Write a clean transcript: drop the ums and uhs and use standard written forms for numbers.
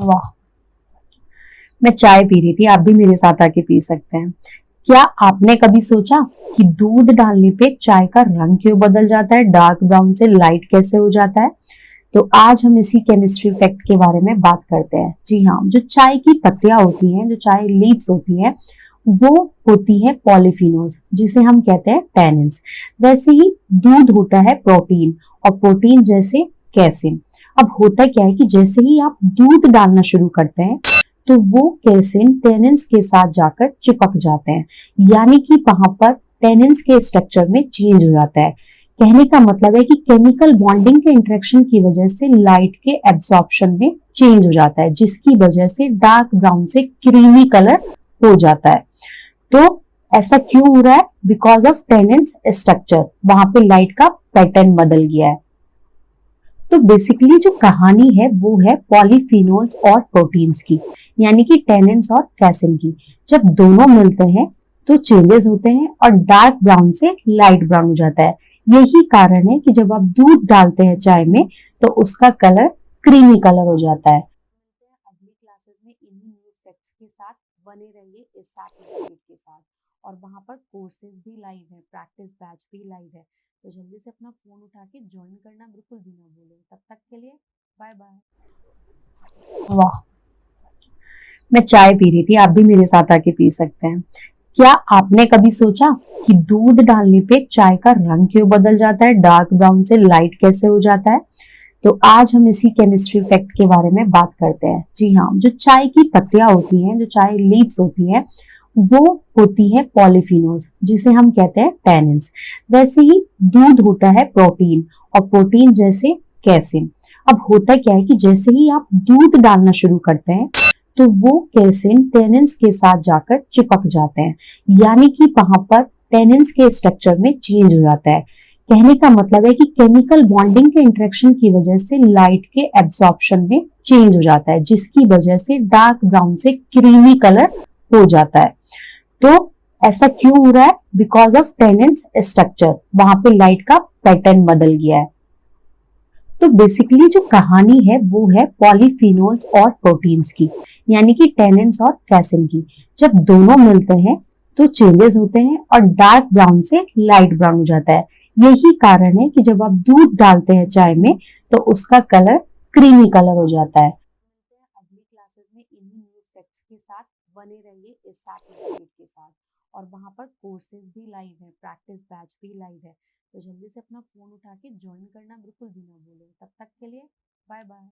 वाह। मैं चाय पी रही थी, आप भी मेरे साथ आके पी सकते हैं। क्या आपने कभी सोचा कि दूध डालने पे चाय का रंग क्यों बदल जाता है, डार्क ब्राउन से लाइट कैसे हो जाता है? तो आज हम इसी केमिस्ट्री फैक्ट के बारे में बात करते हैं। जी हाँ, जो चाय की पत्तियां होती हैं, जो चाय लीव्स होती हैं, वो होती है पॉलीफिनोल्स, जिसे हम कहते हैं टैनिन्स। वैसे ही दूध होता है प्रोटीन, और प्रोटीन जैसे कैसिन। अब होता क्या है कि जैसे ही आप दूध डालना शुरू करते हैं, तो वो कैसिन टेनिन्स के साथ जाकर चिपक जाते हैं, यानी कि वहां पर टेनिन्स के स्ट्रक्चर में चेंज हो जाता है। कहने का मतलब है कि केमिकल बॉन्डिंग के इंटरेक्शन की वजह से लाइट के एब्जॉर्प्शन में चेंज हो जाता है, जिसकी वजह से डार्क ब्राउन से क्रीमी कलर हो जाता है। तो ऐसा क्यों हो रहा है? बिकॉज ऑफ टेनिन्स स्ट्रक्चर, वहां पे लाइट का पैटर्न बदल गया है। तो बेसिकली जो कहानी है वो है पॉलीफिनोल्स और प्रोटीन्स की, यानी कि टेनिन्स और कैसिन की। जब दोनों मिलते हैं तो चेंजेस होते हैं और डार्क ब्राउन से लाइट ब्राउन हो जाता है। यही कारण है कि जब आप दूध डालते हैं चाय में, तो उसका कलर क्रीमी कलर हो जाता है। अगली क्लासेस में इन्हीं न्यू फैक्ट्स के साथ बने रहिए इस सर्टिफिकेट के साथ। और वहां पर कोर्सेज भी लाइव है, प्रैक्टिस बैच भी लाइव है। तो जल्दी से अपना फोन उठा के ज्वाइन करना बिल्कुल भी ना भूलें। तब तक के लिए बाय बाय। वाह। मैं चाय पी रही थी, आप भी मेरे साथ आके पी सकते हैं। क्या आपने कभी सोचा कि दूध डालने पे चाय का रंग क्यों बदल जाता है, डार्क ब्राउन से लाइट कैसे हो जाता है? तो आज हम इसी केमिस्ट्री फैक्ट के बारे में बात करते हैं। जी हाँ, जो चाय की पत्तियां होती हैं, जो चाय लीव्स होती हैं, वो होती है पॉलीफिनोल्स, जिसे हम कहते हैं टैनिन्स। वैसे ही दूध होता है प्रोटीन, और प्रोटीन जैसे कैसिन। अब होता क्या है कि जैसे ही आप दूध डालना शुरू करते हैं, तो वो कैसिन टेनिन्स के साथ जाकर चिपक जाते हैं, यानी कि वहां पर टेनिन्स के स्ट्रक्चर में चेंज हो जाता है। कहने का मतलब है कि केमिकल बॉन्डिंग के इंटरेक्शन की वजह से लाइट के एब्जॉर्प्शन में चेंज हो जाता है, जिसकी वजह से डार्क ब्राउन से क्रीमी कलर हो जाता है। तो ऐसा क्यों हो रहा है? बिकॉज ऑफ टेनिन्स स्ट्रक्चर, वहां पे लाइट का पैटर्न बदल गया है। तो बेसिकली जो कहानी है वो है पॉलीफिनोल्स और प्रोटीन्स की, यानी कि टेनिन्स और कैसिन की। जब दोनों मिलते हैं तो चेंजेस होते हैं और डार्क ब्राउन से लाइट ब्राउन हो जाता है। यही कारण है कि जब आप दूध डालते हैं चाय में, तो उसका कलर क्रीमी कलर हो जाता है। अगली क्लासेस में इन्हीं न्यू फैक्ट्स के साथ बने रहिए इस सर्टिफिकेट के साथ। और वहां पर कोर्सेज भी लाइव है, प्रैक्टिस बैच भी लाइव है। तो जल्दी से अपना फोन उठा के ज्वाइन करना बिल्कुल भी ना भूलें। तब तक के लिए बाय बाय।